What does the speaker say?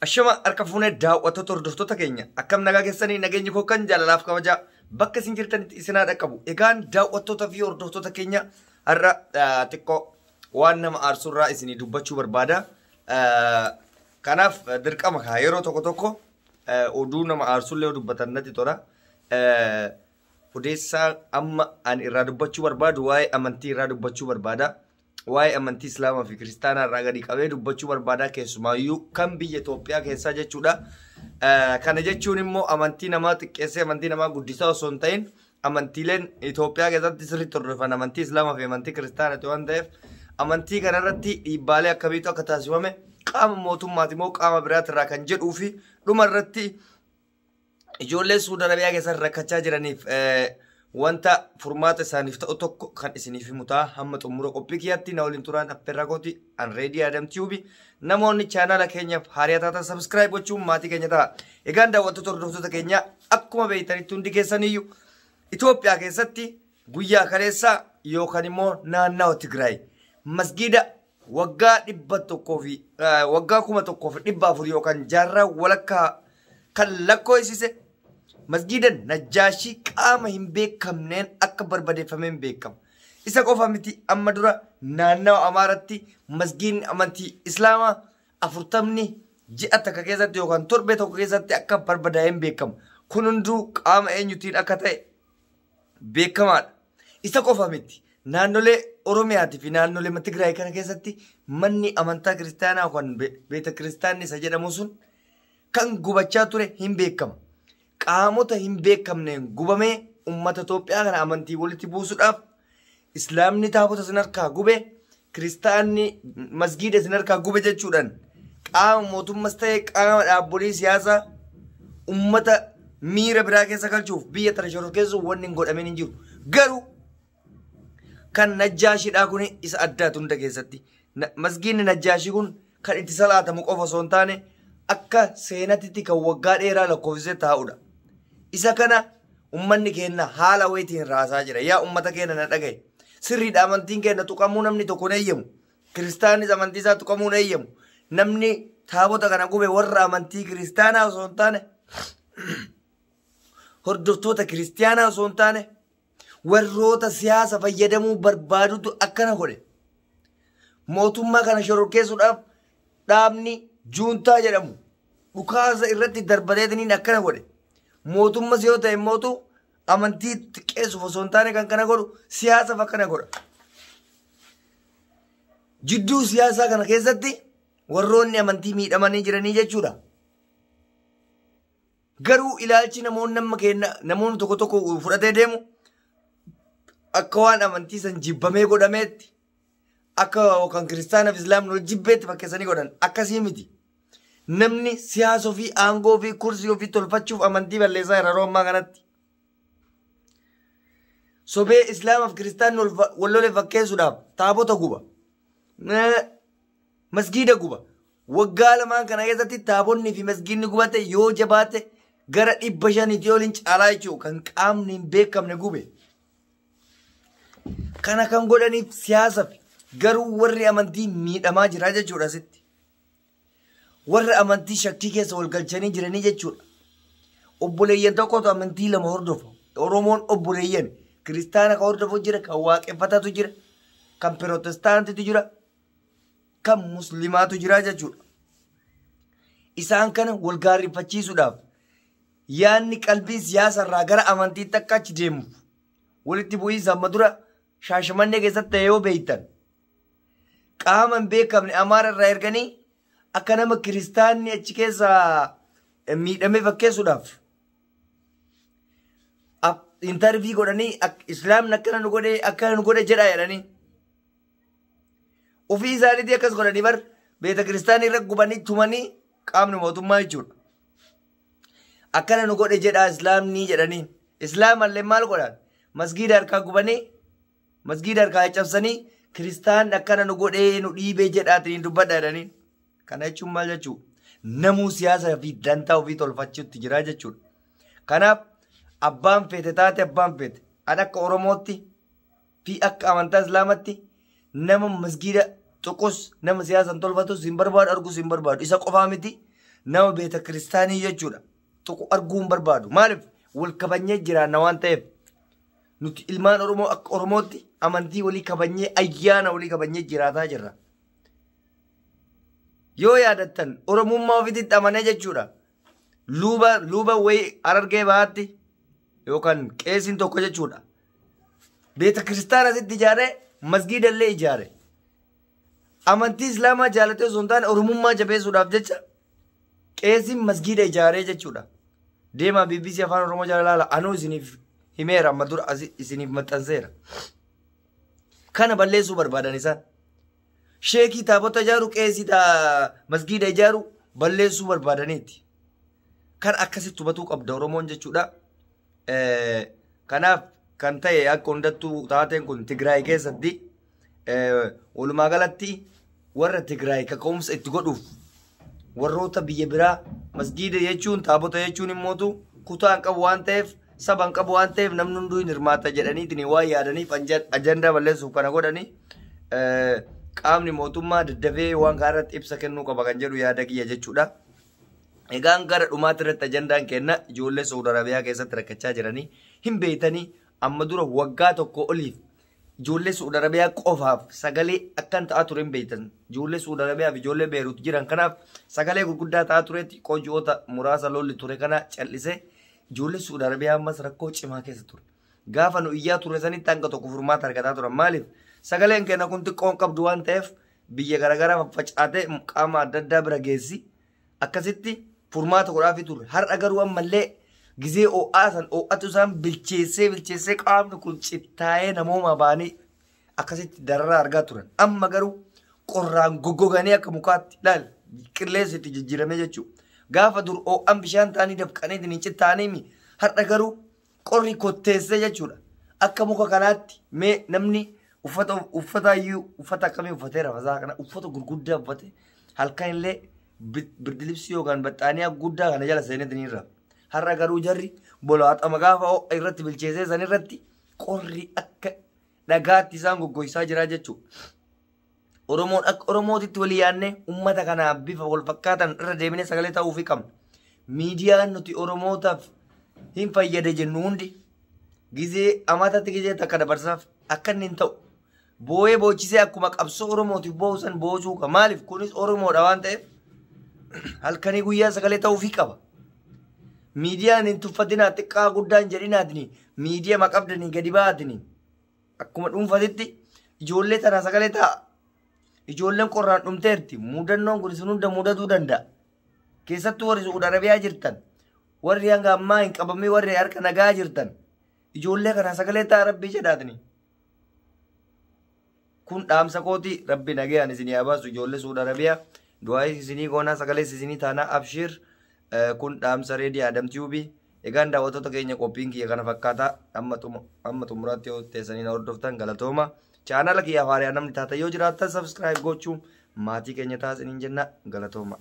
Ashama harka fuunee daawwattoota hordoftoota keenya akkam nagaa keessanii nageenyi koo kan jaalalaaf kabajaa bakka isin jirtanitti isinaa dhaqqabu. Egaan daawwattoota fi hordoftoota keenya har'a xiqqoo waan nama aarsurraa isinii dubbachuu barbaada. Kanaaf dirqama kaa yeroo tokko tokko oduu nama aarsullee dubbatan natti tola. Odeessaa amma ani irraa dubbachuu barbaadu waa'ee amantii irraa dubbachuu barbaada. Waa'ee amantii Islaamaa fi Kiristaanaa irraa gadi qabee dubbachuu barbaada keessumaayyuu kan biyya Itoophiyaa keessaa jechuudha. Kana jechuun immoo amantii namaa xiqqeessee amantii namaa guddisaa osoo hin ta'in amantiileen Itoophiyaa keessatti sirriitti hordofan amantii Islaamaa fi amantii Kiristaanaati waan ta'eef amantii kanarratti dhiibbaalee akkamiitu akka taasifame qaama mootummaati moo qaama biraati irraa kan jedhuu fi dhuma irratti ijoollee Suudi Arabiyaa keessatti rakkachaa jiraniif wanta furmaata isaaniif ta'u tokko kan isiniif himutaa hamma xumura qophii kiyyaatti na waliin turaan affeerraa kooti an reedii Adam Tube namoonni chaanala keenyaaf haaraa taatan subscribe gochuun maatii keenya ta'a. Egaan daawwattoota hordoftoota keenya akkuma beektanitti hundi keessaniyyuu Itoophiyaa keessatti guyyaa kaleessaa yookaan immoo naannawa Tigraay masgiida waggaa 100 fi waggaa 1400 yookaan jaarraa walakkaa kan lakkoofsise masgiida Najjaashii qaama hin beekamneen akka barbadeeffamee hin beekamu. Isa qofa miti amma dura naannawa Amaaratti masgiidni amantii Islaamaa 40 ji'a takka keessatti yookaan torbee tokko keessatti akka barbadaa'ee hin beekamu. Kun hunduu qaama eenyutiin akka ta'e beekamaadha. Isa qofa miti naannolee Oromiyaatii fi naannolee Tigraay kana keessatti manni amantaa kiristaanaa yookaan beeta kiristaanni isa jedhamu sun kan gubachaa ture hin beekama. Qaamota hin beekamneen gubamee ummata Itoophiyaa kana amantii walitti buusuudhaaf Islaamni taabota sin harkaa gube kiristaanni masgiida sin harkaa gube jechuudhaan qaama mootummaas ta'ee qaama dhaabbolii siyaasaa ummata miira biraa keessa galchuuf biyya tana shororkeessuuf wanni hin godhamin hin jiru. Garuu kan Najjaashiidhaa kun isa addaatu hunda keessatti masgiidni Najjaashii kun kan itti salaatamu qofa osoo hin taane akka seenatitti kan waggaa dheeraa lakkoofsisee taa'udha. Isa kana ummanni keenya haala wayitiin raasaa jira. Yaa ummata keenya na dhagaye. Sirriidha amantiin keenya tuqamuu namni tokko hin eeyyamu. Kiristaanis amantii isaa tuqamuu hin eeyyamu. Namni taabota kana gube warra amantii kiristaanaa osoo hin taane hordoftoota kiristaanaa osoo hin taane warroota siyaasa fayyadamuu barbaadutu akkana godhe. Mootummaa kana shororkeessuudhaaf dhaabni juuntaa jedhamu dhukaasa irratti darbateetiniin akkana godhe. Mootummas yoo ta'e mootu amantii xiqqeessuuf osoo hin taane kan kana godhu siyaasaaf akkana godha. Jidduu siyaasaa kana keessatti warroonni amantii miidhamanii jiranii jechuudha. Garuu ilaalchi namoonni tokko tokko fudhatee deemu akka waan amantii san jibbamee godhameetti akka yookaan kiristaanaaf islaamni wal jibbeetti fakkeessanii godhan akkasii miti. Namni siyaasa ofii aangoo ofii kursii ofii tolfachuuf amantii balleessaa irra roommaa kanatti. Sobee islaamaaf kiristaanni wal lole fakkeessuudhaaf taabota guba. Masgiida guba. Waggaa lamaan kana keessatti taabonni fi masgiidni gubate yoo jabaate gara 500 oliin caalaa jechuudha kan qaamni hin beekamne gube. Kana kan godhaniif siyaasaaf garuu warri amantii miidhamaa jira jechuudha asitti. Warra amantii shakkii keessa wal galchanii jiranii jechuudha. Obboleeyyan tokkotu amantii lama hordofa. Oromoon obboleeyyan kiristaana kan hordofu jira, kan waaqeffatatu jira, kan pirotestaantitu jira, kan muslimaatu jira jechuudha. Isaan kana wal gaarrifachiisuudhaaf yaadni qalbii siyaasarraa gara amantiitti akka achi deemuuf walitti bu'iinsa amma dura Shaashamannee keessatti ta'e yoo beektan qaama hin beekamne Amaara irraa erganii akka nama kiristaanni achi keessa miidhame fakkeessuudhaaf intarvii godhanii islaamni akkana nu godhe jedhaa jedhanii ofii isaaniitii akkas godhanii bar beeta kiristaanii irra gubanii tumanii qaamni mootummaa jechuudha. Akkana nu godhe jedhaa islaamni jedhanii islaamallee maal godhan masgiida harkaa gubanii masgiida harkaa cabsanii kiristaanni akkana nu godhee nu dhiibee jedhaatiin dubbadha jedhanii. Kana jechuun maal jechuudha? Namuu siyaasa fi dantaa ofii tolfachuutti jira jechuudha. Kanaaf abbaan feete taate abbaan feete an akka Oromootti fi akka amantaa Islaamatti nama masgiida tuqus nama siyaasan tolfatus hin barbaadu arguus hin barbaadu. Isa qofaa miti nama beeta kiristaanii jechuudha tuquu arguun barbaadu maaliif wal kabanyee jiraanna waan ta'eef nuti ilmaan Oromoo akka Oromootti amantii walii kabanyee ayyaana walii kabanyee jiraataa jirra. Yoo yaadattan Oromummaa ofiitti amanee jechuudha luuba wayii Harargee bahaatti yookaan qeesiin tokko jechuudha beeta kiristaana asitti ijaaree masgiida illee ijaare amantii islaamaa jaalatee osoo hin taane Oromummaa jabeessuudhaaf jecha qeesiin masgiida ijaaree jechuudha. Deemaa BBC afaan Oromoo jaalala anuu isiniif himeera amma dura isiniif maxxanseera. Kana balleessuu barbaadan isaan. Sheekii taabota ijaaru qeesii masgiida ijaaru balleessuu barbaadaniiti. Kan akkasitti hubatuu qabda Oromoon jechuudha. Kanaaf kan ta'e akka hundattuu taateen kun Tigraay keessatti walumaa galatti warra Tigraay kaka'umsa itti godhuuf warroota biyya biraa masgiida jechuun taabota jechuun immootu kutaan qabu waan ta'eef saban qabu waan ta'eef namni hunduu hin hirmaata jedhaniitiin waan yaadaniif ajandaa balleessuuf kana godhanii qaamni mootummaa daddafee waan gaarratti ibsa kennuu qaba kan jedhu yaada kiyya jechuudha. Egaan gara dhumaatti irratti ajandaan kenna ijoollee Saudi Arabiyaa keessatti rakkachaa jiranii hin beeytanii amma dura waggaa tokko oliif ijoollee Saudi Arabiyaa qofaaf sagalee akkan ta'aa ture hin beeytan. Ijoollee Saudi Arabiyaa fi ijoollee Beeruut jiran kanaaf sagalee gurguddaa ta'aa turetti qojoota muraasa lolli ture kana callisee ijoollee Saudi Arabiyaa ammas rakkoo cimaa keessa ture. Gaafa nu iyyaa ture sanitti hanga tokko furmaata argataa turan maaliif sagaleen kenna kun xiqqoon qabdu waan ta'eef biyya garaagaraa faffacaatee qaama adda addaa bira geessi akkasitti furmaata godhaafi ture. Har'a garuu ammallee gizee oo'aasan oo'atu isaan bilcheessee qaamni kun cittaa'ee namooma baanii akkasitti dararaa argaa turan. Amma garuu qorraan goggoganii akka mukaatti laal qilleensi itti jijjiirame jechuudha. Gaafa dur oo'an bishaan ta'anii dafqanii hin cittaa'anii har'a garuu qorri kotteessee jechuudha. Akka muka kanaatti mee namni uffata akkamii uffatee rafasaa kana uffata gurguddaa uffate halkan illee birdilibsii yookaan baxxaaniyaa guddaa kana jala seeneetiin irra. Har'a garuu jarri bolaaxama gaafa irratti bilcheessee san irratti qorri akka dhagaatti isaan goggoysaa jira jechuudha. Oromoon akka Oromootitti walii yaadnee uummata kanaaf bifa wal fakkaatan irra deemnee sagalee ta'uufii qabna. Miidiyaan nuti Oromootaaf hin fayyade jennu hundi gizee amatatti gizee takka dabarsaaf akka inni hin ta'u. Boo'ee boochisee akkuma qabsoo Oromootiif boo'usan boocuu qaba. Maaliif kunis Oromoodha waan ta'eef halkanii guyyaa sagalee ta'uufii qaba. Miidiyaan hin tuffatinaa xiqqaa guddaa hin jedhinaatini miidiyaa maqabdanii gadi ba'atini akkuma dhuunfatitti ijoollee tanaa sagalee ta'a. Ijoolleen qorraan dhumteerti muudannoon kun isin hunda muudatuu danda'a. Keessattuu warri Saudi Arabiyaa jirtan warri hanga ammaa hin qabamee warri harka nagaa jirtan ijoollee kanaa sagalee ta'a rabbii jedhaatini. Kun dhaamsa kooti rabbi nagayaan isinii abaasu ijoollee Saudi Arabiyaa du'aa isinii goonaa sagalee isinii taanaa abshir. Kun dhaamsa reedii Adam Tiyuubii. Egaan daawwattoota keenya qophiin kiyya kana fakkaataa amma xumuraatti yoo teessanii na hordoftan galatooma. Chaanala kiyya haaraa namni taata yoo jiraattan subscribe gochuun maatii keenya taasisaniin jenna galatooma.